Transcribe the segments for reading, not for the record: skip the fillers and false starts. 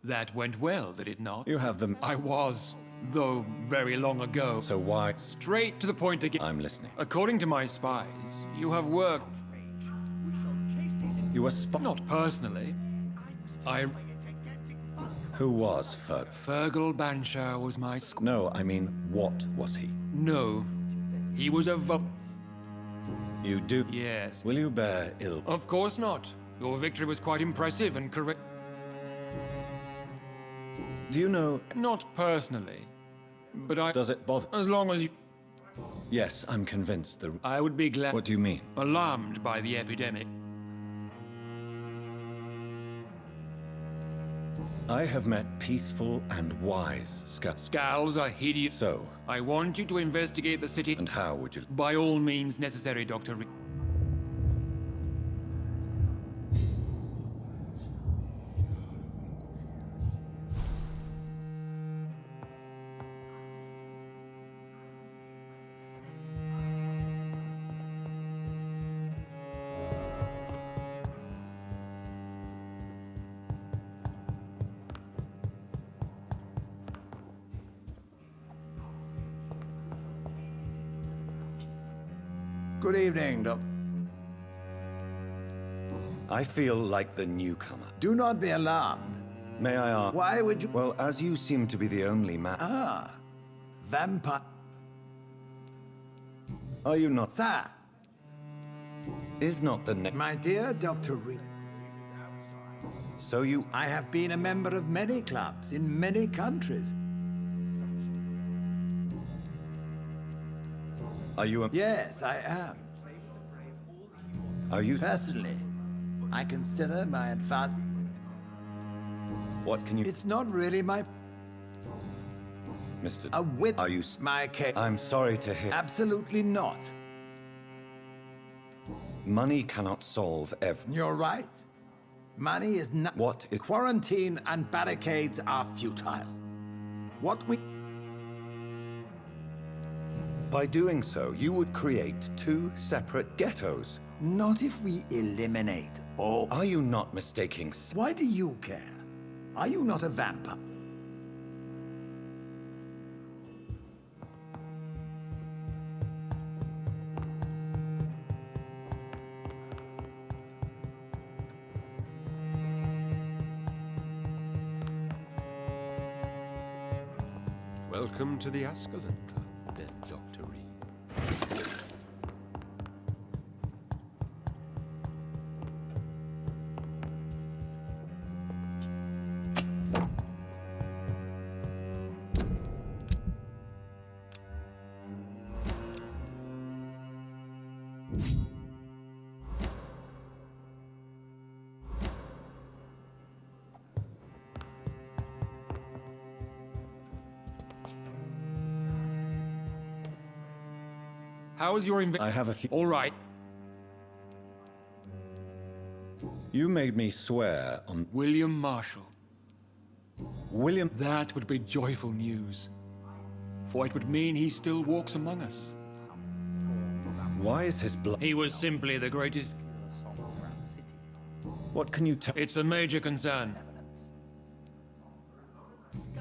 That went well, did it not? You have them. I was, though very long ago. So why? Straight to the point again. I'm listening. According to my spies, you have worked... You were spot. Not personally. Who was Ferg? Fergal Banshar was my No, I mean, what was he? No. He was a You do? Yes. Will you bear ill? Of course not. Your victory was quite impressive and correct. Do you know? Not personally. But I... Does it bother? As long as you... Yes, I'm convinced the... I would be glad... What do you mean? Alarmed by the epidemic. I have met peaceful and wise Scowls are hideous. So? I want you to investigate the city. And how would you... By all means necessary, Dr. Good evening, Doc. I feel like the newcomer. Do not be alarmed. May I ask? Why would you... Well, as you seem to be the only man... Ah, vampire... Are you not... Sir, Is not the name... my dear Dr. Reed, So you... I have been a member of many clubs in many countries. Are you a... Yes, I am. Are you... Personally, I consider my advantage... What can you... It's not really my... Mr... A wit... Are you... My case... I'm sorry to hear... Absolutely not. Money cannot solve every... You're right. Money is not... What is... Quarantine and barricades are futile. What we... By doing so, you would create two separate ghettos. Not if we eliminate all... Are you not mistaking... Why do you care? Are you not a vampire? Welcome to the Ascalon Club, then, Dr. Reed. How is your I have a few... All right. You made me swear on... William Marshall. William... That would be joyful news. For it would mean he still walks among us. Why is his blood... He was simply the greatest... What can you tell... It's a major concern.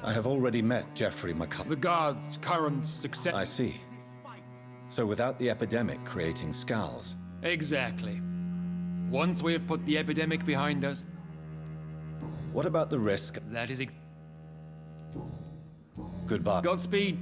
I have already met Jeffrey McCullough. The Guard's current success... I see. So without the epidemic creating scowls... Exactly. Once we have put the epidemic behind us... What about the risk... That is... Goodbye. Godspeed.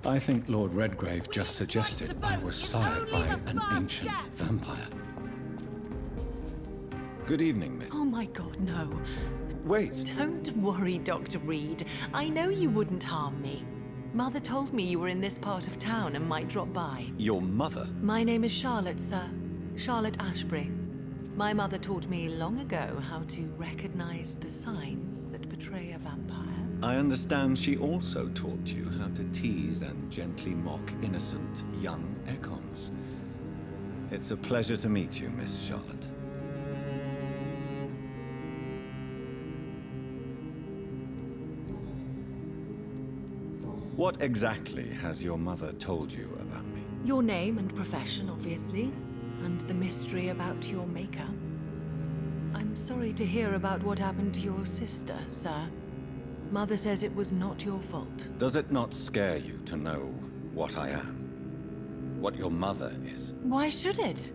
I think Lord Redgrave just suggested I was sired by an ancient vampire. Good evening, miss. Oh my god, no. Wait. Don't worry, Dr. Reed. I know you wouldn't harm me. Mother told me you were in this part of town and might drop by. Your mother? My name is Charlotte, sir. Charlotte Ashbury. My mother taught me long ago how to recognize the signs that betray a vampire. I understand she also taught you how to tease and gently mock innocent young Ekons. It's a pleasure to meet you, Miss Charlotte. What exactly has your mother told you about me? Your name and profession, obviously, and the mystery about your maker. I'm sorry to hear about what happened to your sister, sir. Mother says it was not your fault. Does it not scare you to know what I am? What your mother is? Why should it?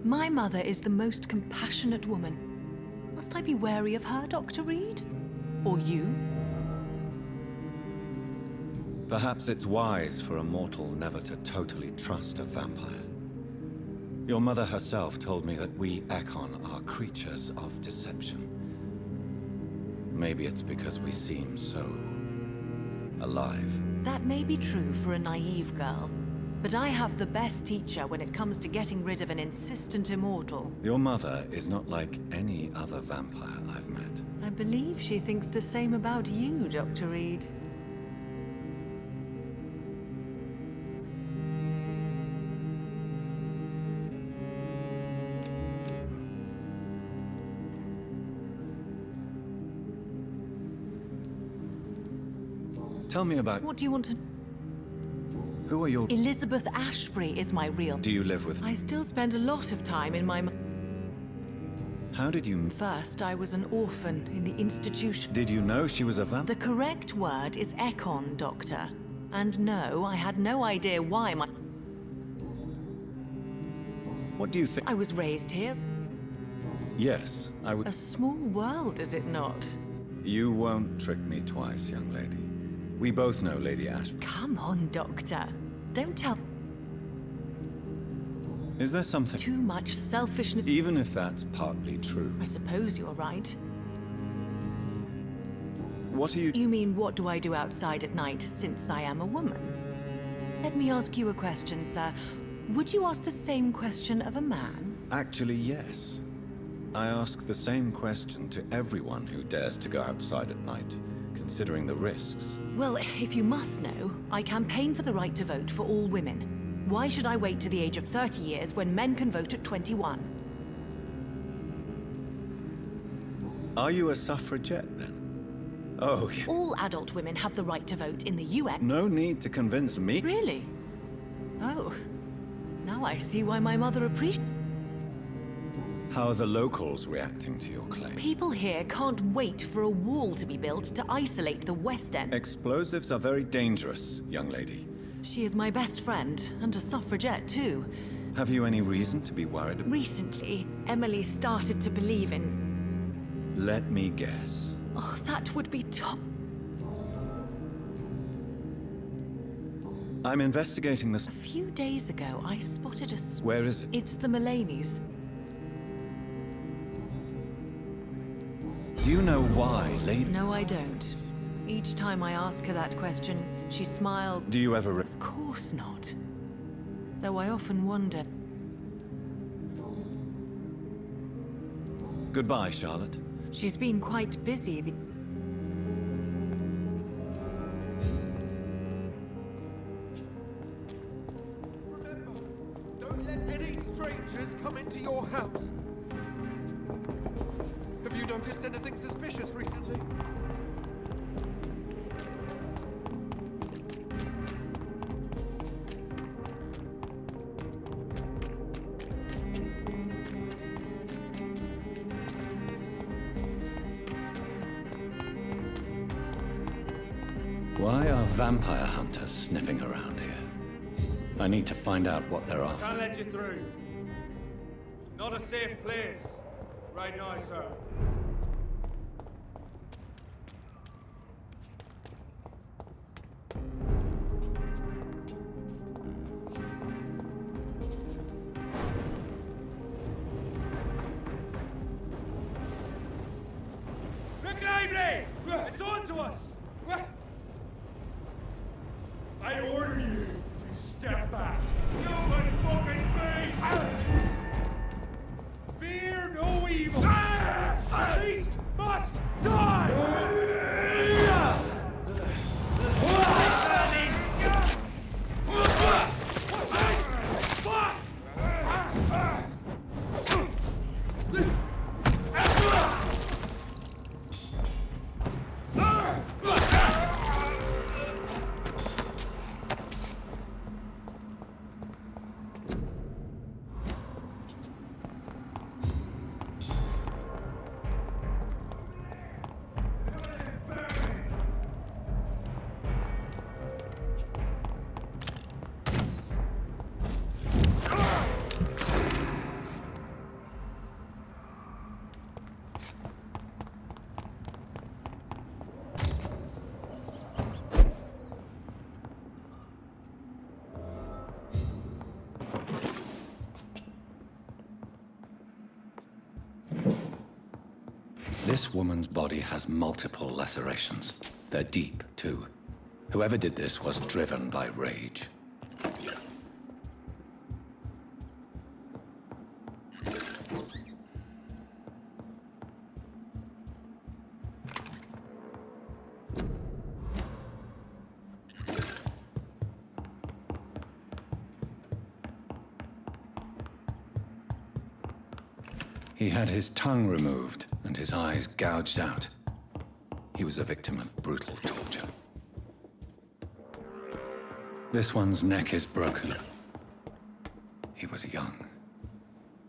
My mother is the most compassionate woman. Must I be wary of her, Dr. Reed? Or you? Perhaps it's wise for a mortal never to totally trust a vampire. Your mother herself told me that we Ekon are creatures of deception. Maybe it's because we seem so alive. That may be true for a naive girl, but I have the best teacher when it comes to getting rid of an insistent immortal. Your mother is not like any other vampire I've met. I believe she thinks the same about you, Dr. Reed. Tell me about... What do you want to... Who are your... Elizabeth Ashbury is my real... Do you live with... I still spend a lot of time in my... How did you... First, I was an orphan in the institution. Did you know she was a vampire? The correct word is Ekon, Doctor. And no, I had no idea why my... What do you think... I was raised here. Yes, I would... A small world, is it not? You won't trick me twice, young lady. We both know Lady Ashbury. Come on, Doctor. Don't tell... Is there something... Too much selfishness... Even if that's partly true. I suppose you're right. What are you... You mean, what do I do outside at night, since I am a woman? Let me ask you a question, sir. Would you ask the same question of a man? Actually, yes. I ask the same question to everyone who dares to go outside at night, considering the risks. Well, if you must know, I campaign for the right to vote for all women. Why should I wait to the age of 30 years when men can vote at 21? Are you a suffragette, then? Oh, All adult women have the right to vote in the UN. no need to convince me. Really? Oh. Now I see why my mother appreciates... How are the locals reacting to your claim? People here can't wait for a wall to be built to isolate the West End. Explosives are very dangerous, young lady. She is my best friend, and a suffragette too. Have you any reason to be worried? Recently, Emily started to believe in... Let me guess. Oh, that would be top... I'm investigating this. A few days ago, I spotted a... Where is it? It's the Mullaneys. Do you know why, lady? No, I don't. Each time I ask her that question, she smiles. Do you ever... Of course not. Though I often wonder... Goodbye, Charlotte. She's been quite busy. Remember, don't let any strangers come into your house. Have you noticed anything suspicious recently? Why are vampire hunters sniffing around here? I need to find out what they're Can't after. let you through. Not a safe place. Right now, sir. say? It's on to us! I order you to step back. You my fucking face! Fear no evil! The beast must die! This woman's body has multiple lacerations. They're deep, too. Whoever did this was driven by rage. He had his tongue removed and his eyes gouged out. He was a victim of brutal torture. This one's neck is broken. He was young.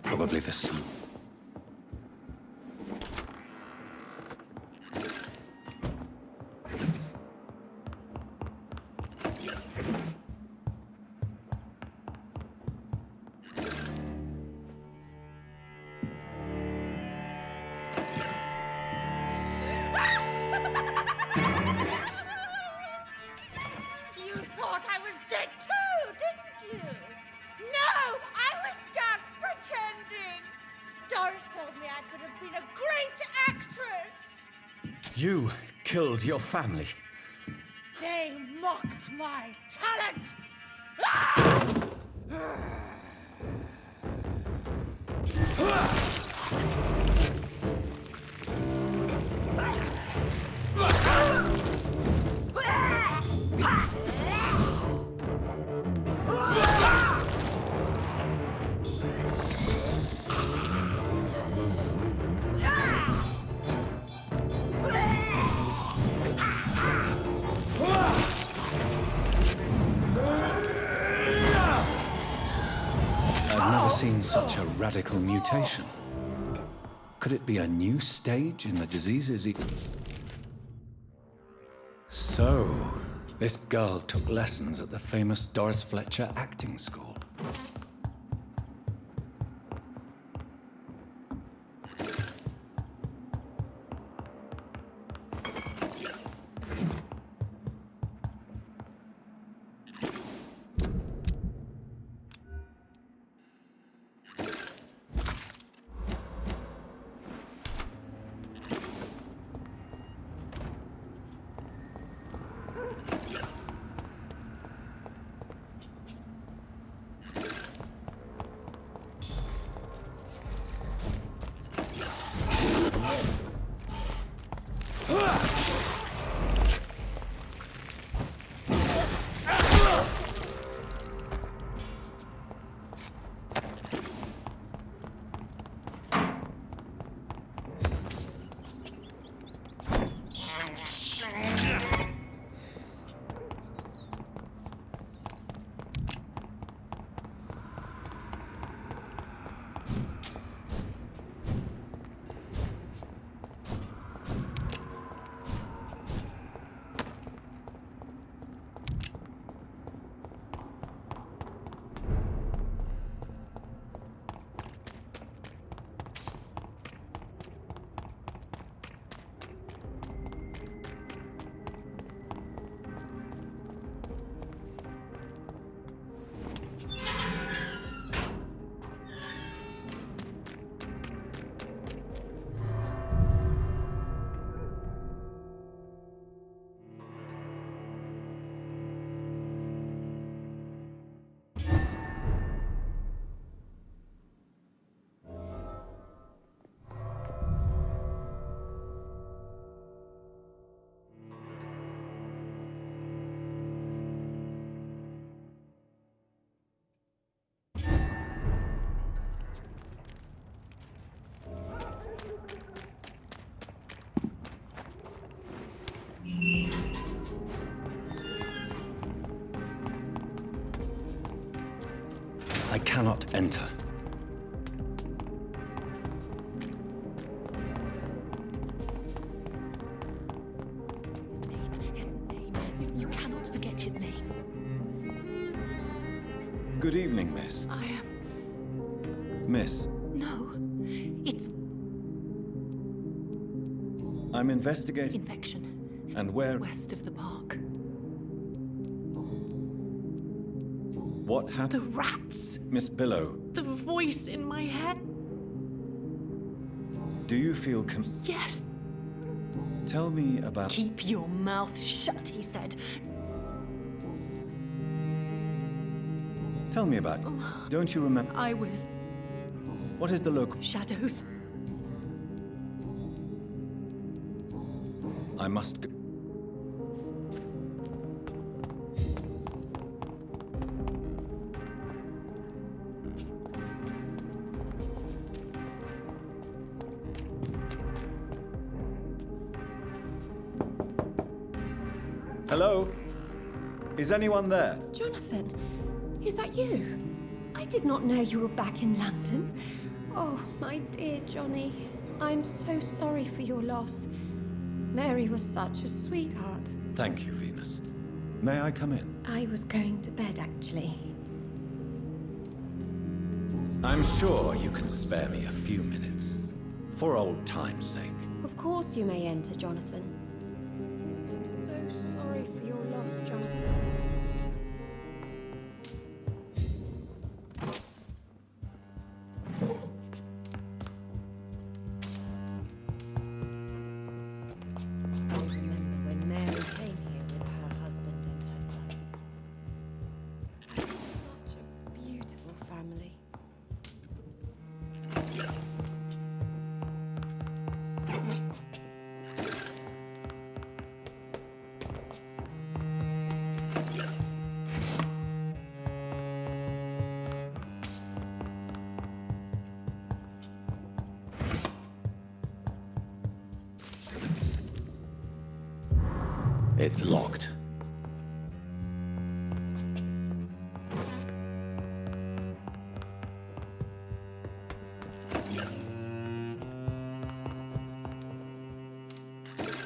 Probably the son. You thought I was dead too, didn't you? No, I was just pretending. Doris told me I could have been a great actress. You killed your family. They mocked my talent. I've never seen such a radical mutation. Could it be a new stage in the disease's So, this girl took lessons at the famous Doris Fletcher acting school. I cannot enter. His name. You cannot forget his name. Good evening, miss. I am... Miss, No. It's I'm investigating. infection. And where? West of the park. What The happened? rats. Miss Billow, The voice in my head. do you feel Yes. Tell me about... Keep your mouth shut, he said. Tell me about... Don't you remember... I was What is the local... shadows. I must go... Hello? Is anyone there? Jonathan, is that you? I did not know you were back in London. Oh, my dear Johnny, I'm so sorry for your loss. Mary was such a sweetheart. Thank you, Venus. May I come in? I was going to bed, actually. I'm sure you can spare me a few minutes. For old time's sake. Of course you may enter, Jonathan. I'm so sorry for your loss, Jonathan. I remember when Mary came here with her husband and her son. Such a beautiful family. It's locked.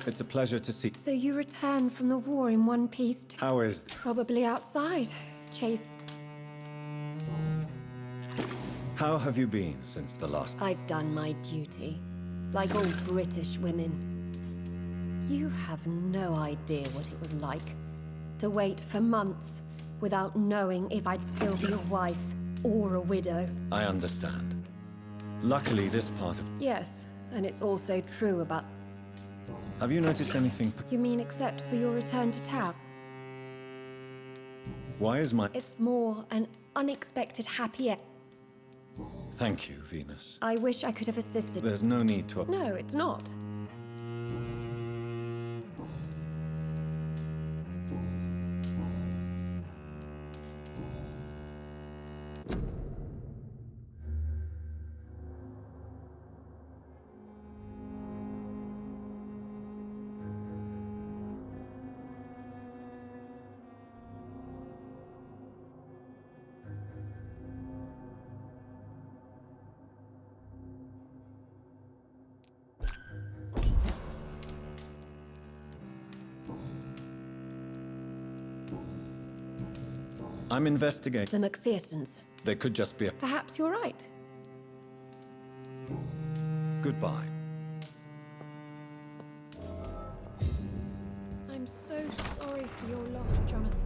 It's a pleasure to see... So you returned from the war in one piece, How is... probably outside, chased. How have you been since the last... I've done my duty, like all British women. You have no idea what it was like to wait for months without knowing if I'd still be a wife or a widow. I understand. Luckily, this part of... Yes, and it's also true about... Have you noticed anything... You mean except for your return to town? Why is my... It's more an unexpected happy end. Thank you, Venus. I wish I could have assisted. There's no need to... No, it's not. I'm investigating. The McPhersons. There could just be a... Perhaps you're right. Goodbye. I'm so sorry for your loss, Jonathan.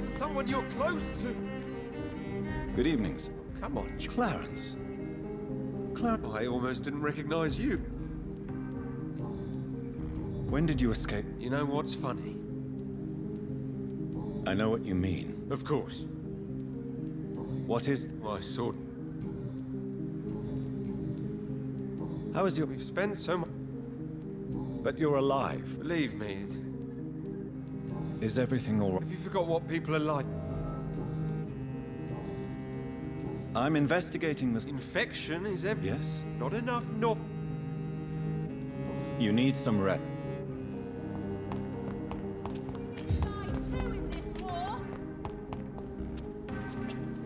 Someone you're close to. Good evenings. Come on, Clarence. I almost didn't recognize you. When did you escape? You know what's funny? I know what you mean. Of course. What is... My sword. How is your... We've spent so much... But you're alive. Believe me, it's... Is everything all right? Have you forgot what people are like? I'm investigating this... Infection is everything. Yes? Not enough, no. You need some rest.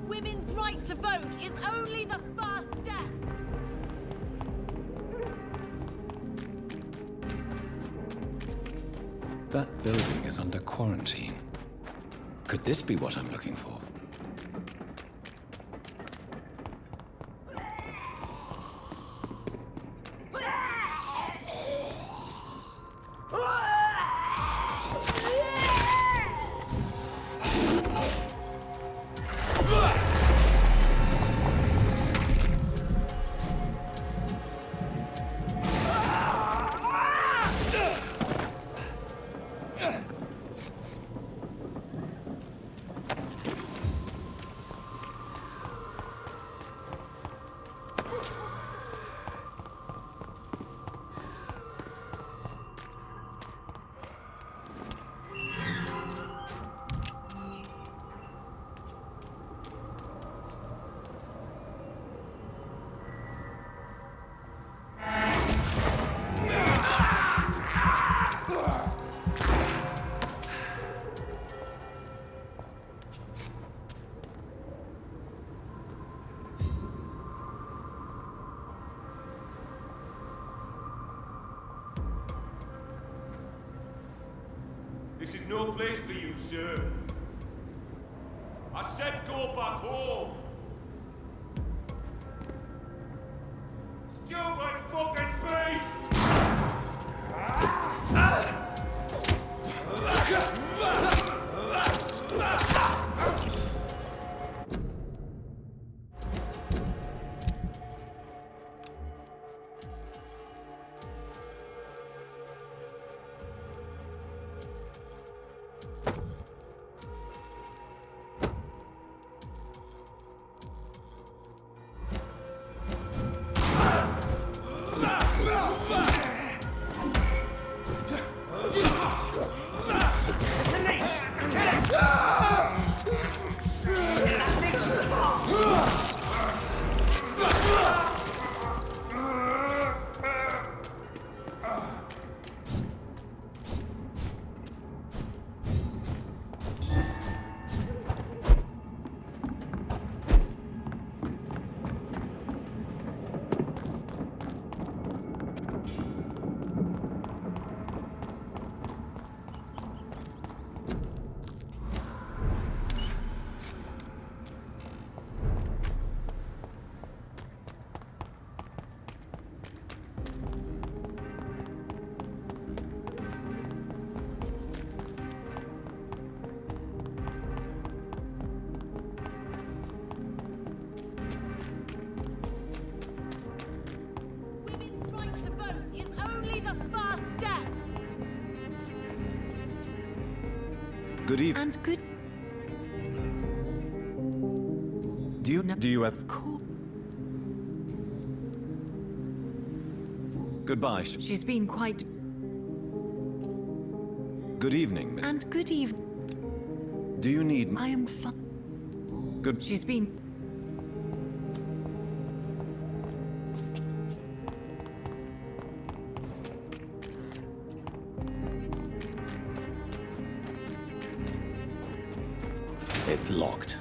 Women's right to vote is only the first step. That building is under quarantine. Could this be what I'm looking for? This is no place for you, sir. I said go back home. Stupid fucking beast! Women's right to vote is only the first step. Good evening. And good... Do you have... Of course. Goodbye. She's been quite... Good evening, miss. And good evening. Do you need... I am fine. Good... She's been... It's locked.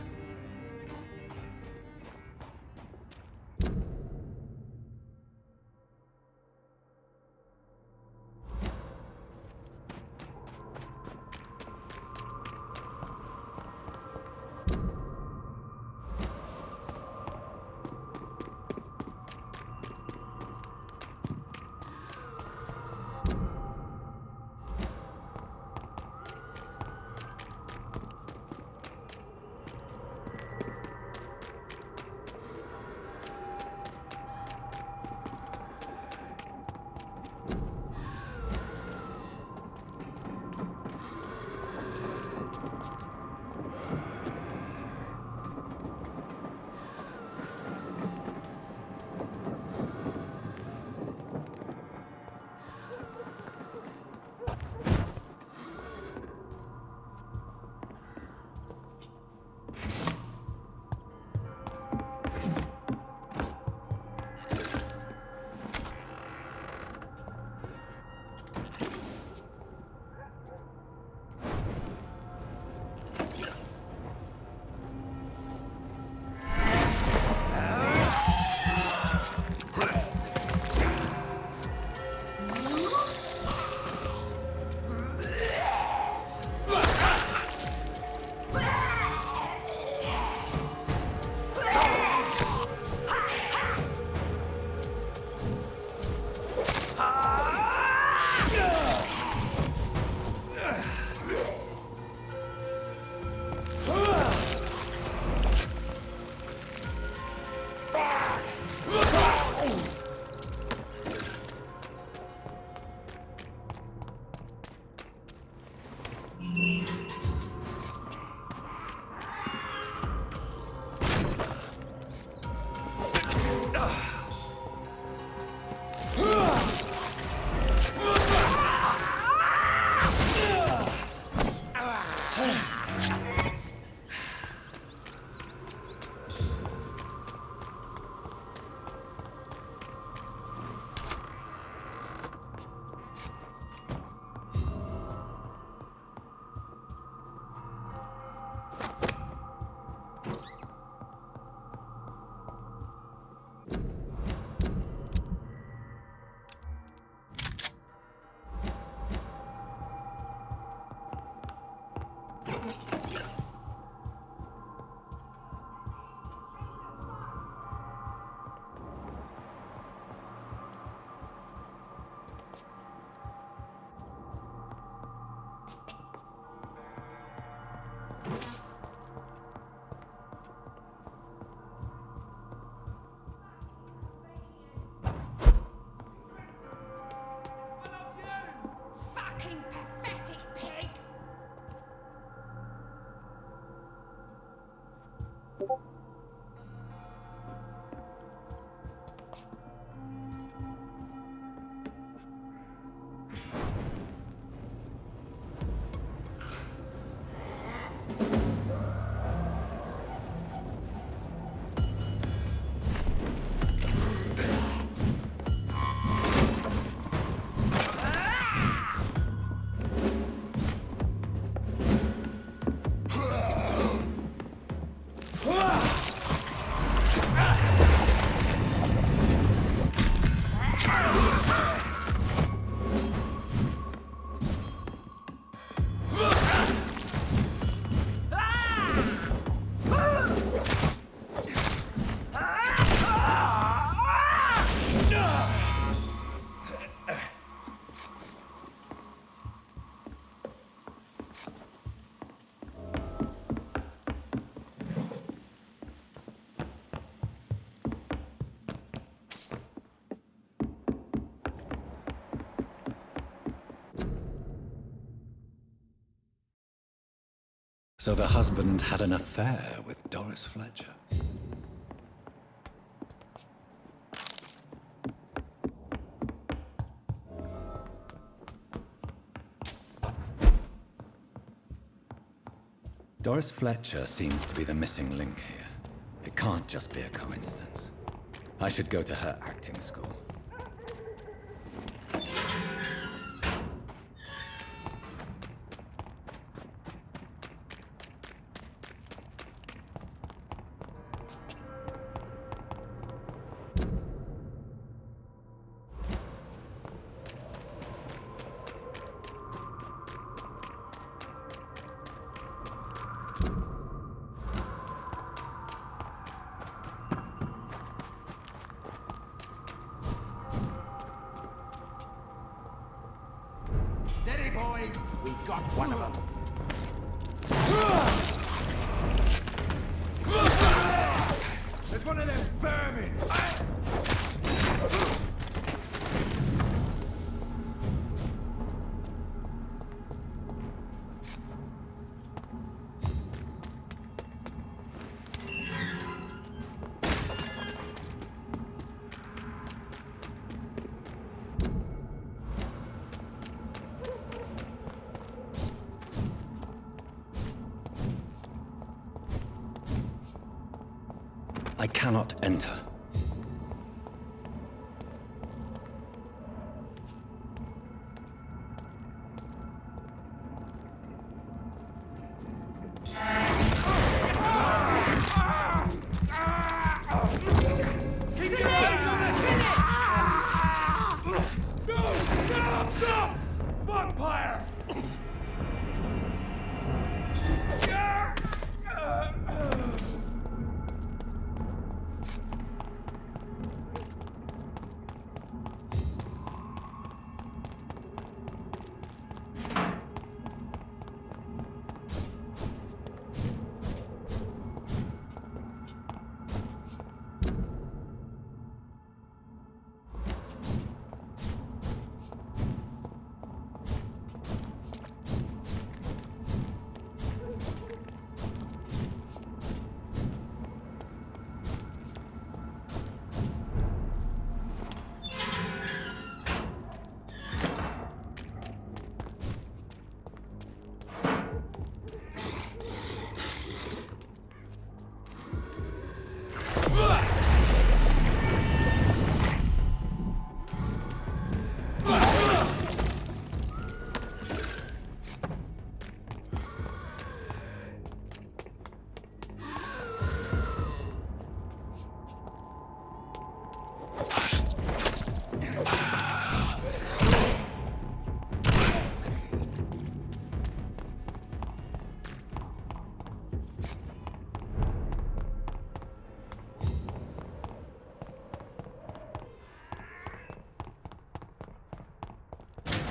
So the husband had an affair with Doris Fletcher. Doris Fletcher seems to be the missing link here. It can't just be a coincidence. I should go to her acting school. Steady, boys! We've got one of them. There's one of them vermin! I cannot enter. Keep your eyes on the No! Stop! Vampire!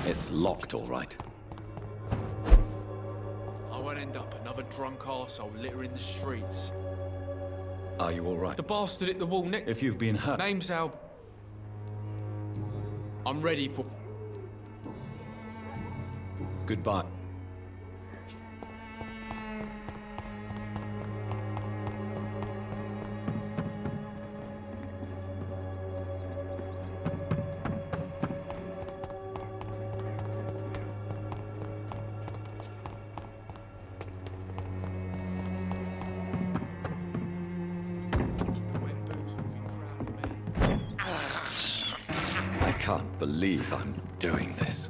It's locked, all right. I won't end up another drunk arsehole littering the streets. Are you all right? The bastard at the wall next. If you've been hurt... Name's Al. I'm ready for... Goodbye. I can't believe I'm doing this.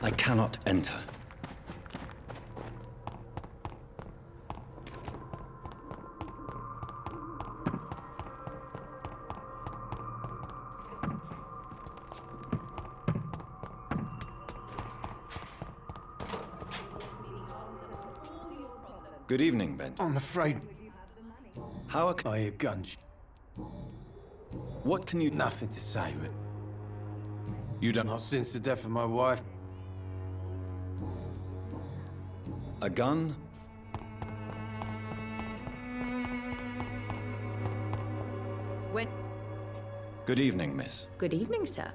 I cannot enter. Good evening, Ben. I'm afraid How are... I hear guns. What can you... Nothing to say, Rick. You don't... Not since the death of my wife. A gun? Good evening, miss. Good evening, sir.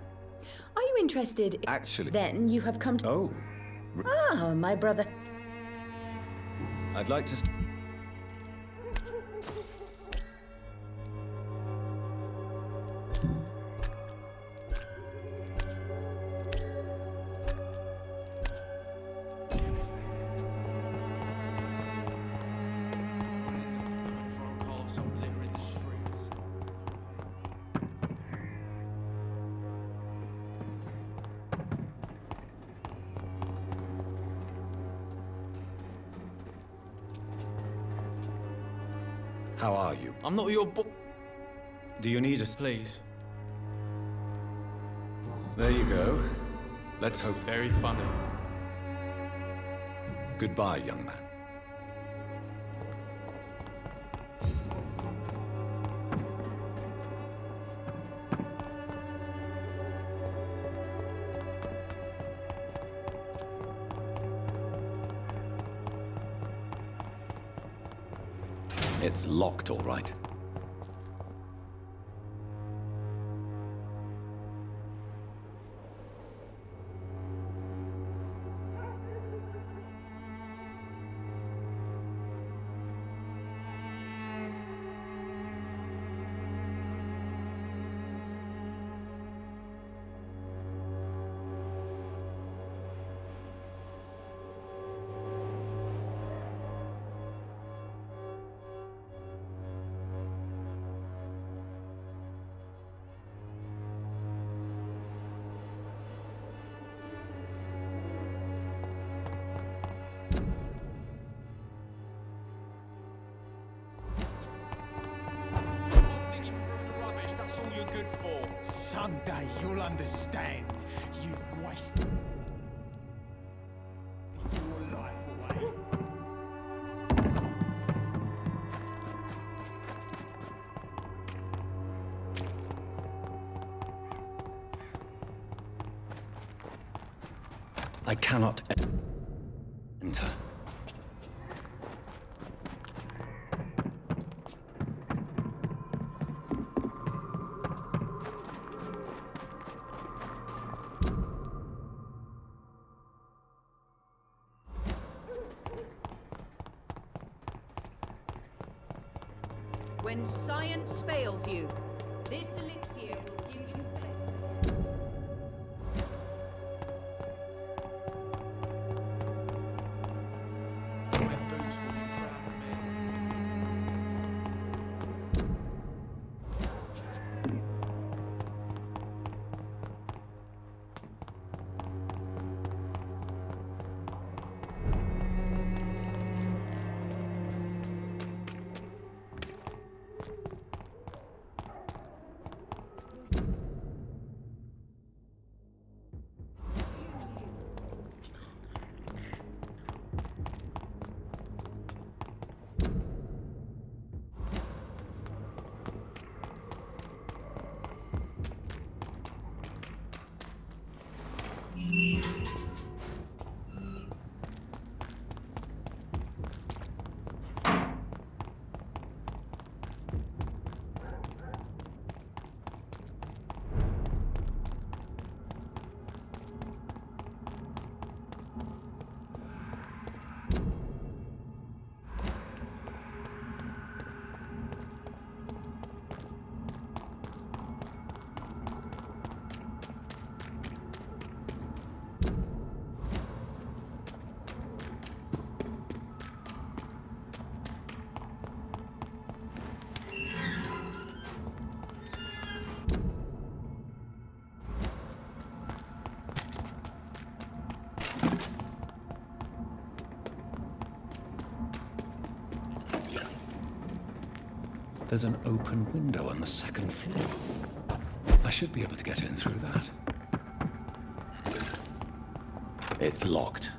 Are you interested in... Actually... Then you have come to... Oh. Ah, my brother. I'd like to... How are you? I'm not your book. Do you need us? Please. There you go. Let's hope... Very funny. Goodbye, young man. It's locked, all right. Someday you'll understand. You've wasted your life away. I cannot enter. When science fails you, this elixir will give you faith. My boots will be proud of me. There's an open window on the second floor. I should be able to get in through that. It's locked.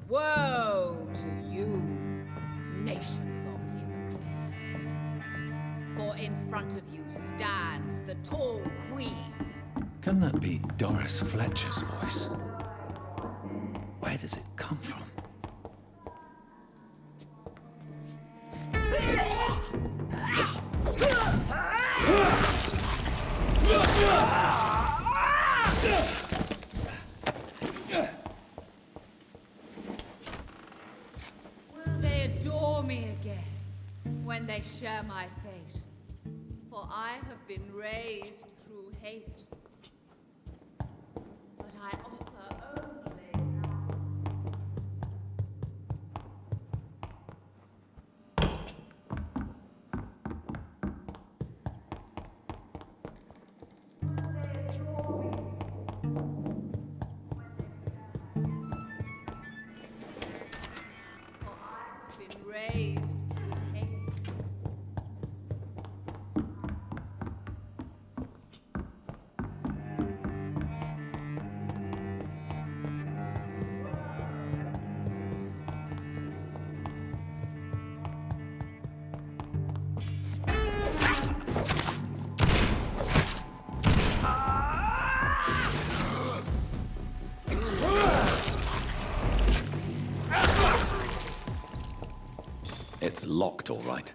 Woe to you, nations of hypocrites. For in front of you stands the tall queen. Can that be Doris Fletcher's voice? Where does it come from? Will they adore me again when they share my fate? For I have been raised through hate. But I offer only love. Will they adore me when they share my fate? For I have been raised through hate. It's locked, all right.